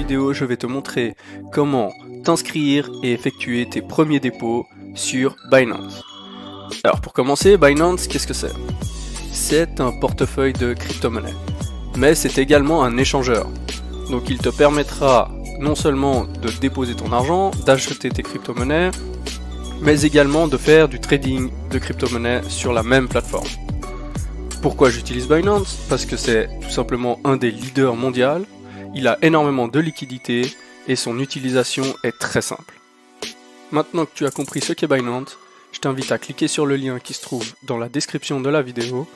vidéo, je vais te montrer comment t'inscrire et effectuer tes premiers dépôts sur Binance. Alors pour commencer, Binance, qu'est-ce que c'est? C'est un portefeuille de crypto-monnaies, mais c'est également un échangeur. Donc il te permettra non seulement de déposer ton argent, d'acheter tes crypto-monnaies, mais également de faire du trading de crypto-monnaies sur la même plateforme. Pourquoi j'utilise Binance? Parce que c'est tout simplement un des leaders mondiaux, il a énormément de liquidités et son utilisation est très simple. Maintenant que tu as compris ce qu'est Binance, je t'invite à cliquer sur le lien qui se trouve dans la description de la vidéo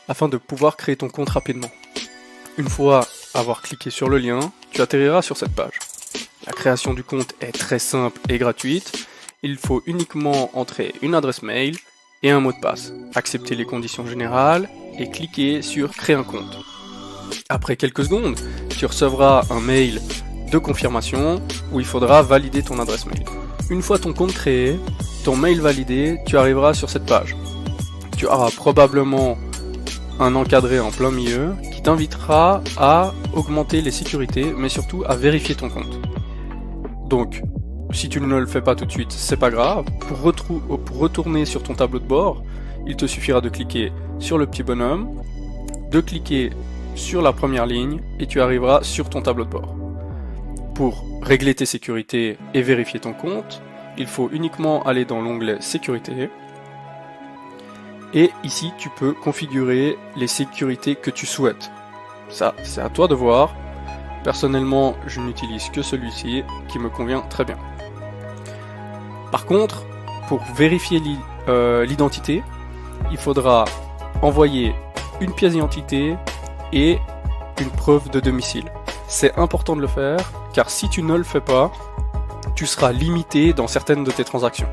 afin de pouvoir créer ton compte rapidement. Une fois avoir cliqué sur le lien, tu atterriras sur cette page. La création du compte est très simple et gratuite. Il faut uniquement entrer une adresse mail et un mot de passe, accepter les conditions générales et cliquer sur créer un compte. Après quelques secondes, tu recevras un mail de confirmation où il faudra valider ton adresse mail. Une fois ton compte créé, ton mail validé, tu arriveras sur cette page. Tu auras probablement un encadré en plein milieu qui t'invitera à augmenter les sécurités mais surtout à vérifier ton compte. Donc, si tu ne le fais pas tout de suite, c'est pas grave. Pour retourner sur ton tableau de bord, il te suffira de cliquer sur le petit bonhomme, de cliquer sur la première ligne et tu arriveras sur ton tableau de bord. Pour régler tes sécurités et vérifier ton compte, il faut uniquement aller dans l'onglet sécurité et ici tu peux configurer les sécurités que tu souhaites. Ça, c'est à toi de voir. Personnellement, je n'utilise que celui-ci qui me convient très bien. Par contre, pour vérifier l'identité, il faudra envoyer une pièce d'identité et une preuve de domicile. C'est important de le faire, car si tu ne le fais pas, tu seras limité dans certaines de tes transactions.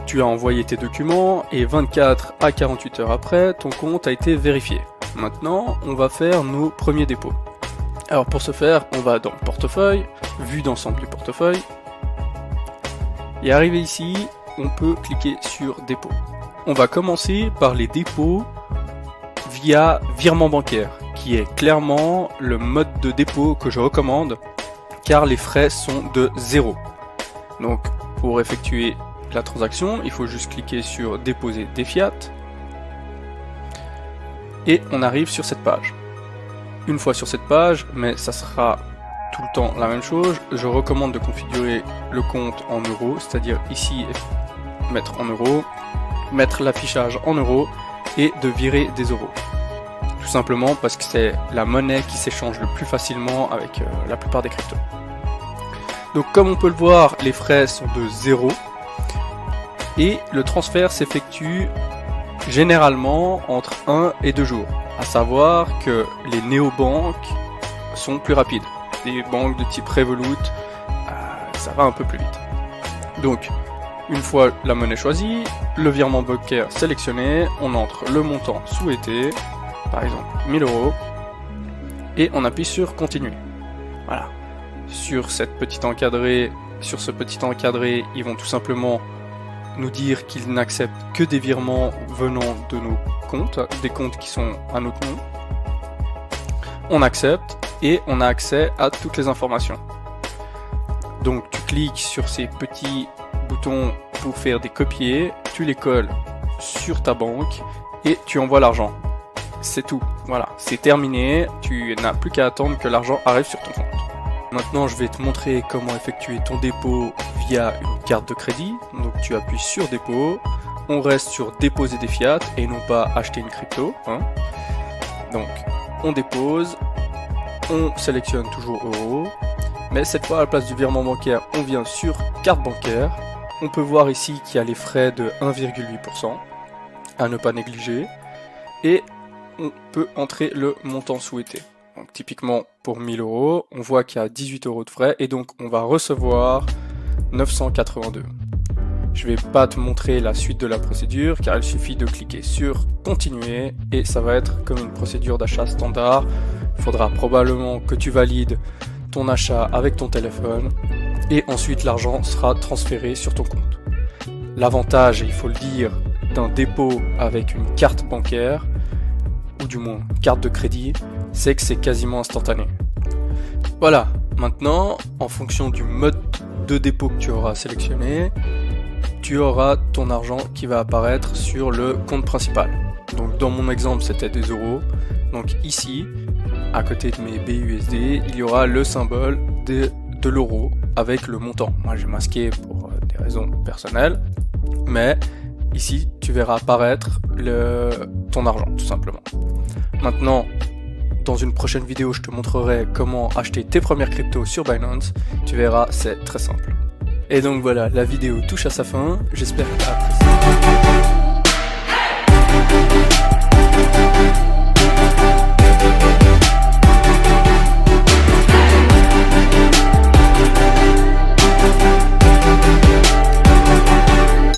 Tu as envoyé tes documents et 24 à 48 heures après, ton compte a été vérifié. Maintenant, on va faire nos premiers dépôts. Alors pour ce faire, on va dans Portefeuille, Vue d'ensemble du portefeuille. Et arrivé ici, on peut cliquer sur Dépôt. On va commencer par les dépôts via virement bancaire, qui est clairement le mode de dépôt que je recommande, car les frais sont de 0. Donc pour effectuer la transaction, il faut juste cliquer sur Déposer des fiat, et on arrive sur cette page. Une fois sur cette page, mais ça sera tout le temps la même chose, je recommande de configurer le compte en euros, c'est-à-dire ici mettre en euros, mettre l'affichage en euros et de virer des euros. Tout simplement parce que c'est la monnaie qui s'échange le plus facilement avec la plupart des cryptos. Donc comme on peut le voir, les frais sont de 0 et le transfert s'effectue généralement entre 1 et 2 jours. À savoir que les néobanques sont plus rapides. Des banques de type Revolut, ça va un peu plus vite. Donc, une fois la monnaie choisie, le virement bancaire sélectionné, on entre le montant souhaité, par exemple 1000 €, et on appuie sur continuer. Voilà. Sur ce petit encadré, ils vont tout simplement nous dire qu'ils n'acceptent que des virements venant de nos comptes, des comptes qui sont à notre nom. On accepte et on a accès à toutes les informations. Donc tu cliques sur ces petits boutons pour faire des copier, tu les colles sur ta banque et tu envoies l'argent. C'est tout, voilà, c'est terminé, tu n'as plus qu'à attendre que l'argent arrive sur ton compte. Maintenant je vais te montrer comment effectuer ton dépôt via une carte de crédit. Donc tu appuies sur dépôt, on reste sur déposer des fiat et non pas acheter une crypto. Donc on dépose, on sélectionne toujours euro, mais cette fois à la place du virement bancaire, on vient sur carte bancaire. On peut voir ici qu'il y a les frais de 1,8% à ne pas négliger et on peut entrer le montant souhaité. Donc typiquement pour 1000 €, on voit qu'il y a 18 € de frais et donc on va recevoir 982. Je vais pas te montrer la suite de la procédure car il suffit de cliquer sur continuer et ça va être comme une procédure d'achat standard. Il faudra probablement que tu valides ton achat avec ton téléphone et ensuite l'argent sera transféré sur ton compte. L'avantage, il faut le dire, d'un dépôt avec une carte bancaire ou du moins carte de crédit, c'est que c'est quasiment instantané. Voilà, Maintenant, en fonction du mode de dépôt que tu auras sélectionné, tu auras ton argent qui va apparaître sur le compte principal. Donc dans mon exemple, c'était des euros. Donc ici, à côté de mes BUSD, il y aura le symbole de l'euro avec le montant. Moi, j'ai masqué pour des raisons personnelles, mais ici, tu verras apparaître ton argent, tout simplement. Maintenant, dans une prochaine vidéo, je te montrerai comment acheter tes premières cryptos sur Binance. Tu verras, c'est très simple. Et donc voilà, la vidéo touche à sa fin. J'espère que tu as apprécié.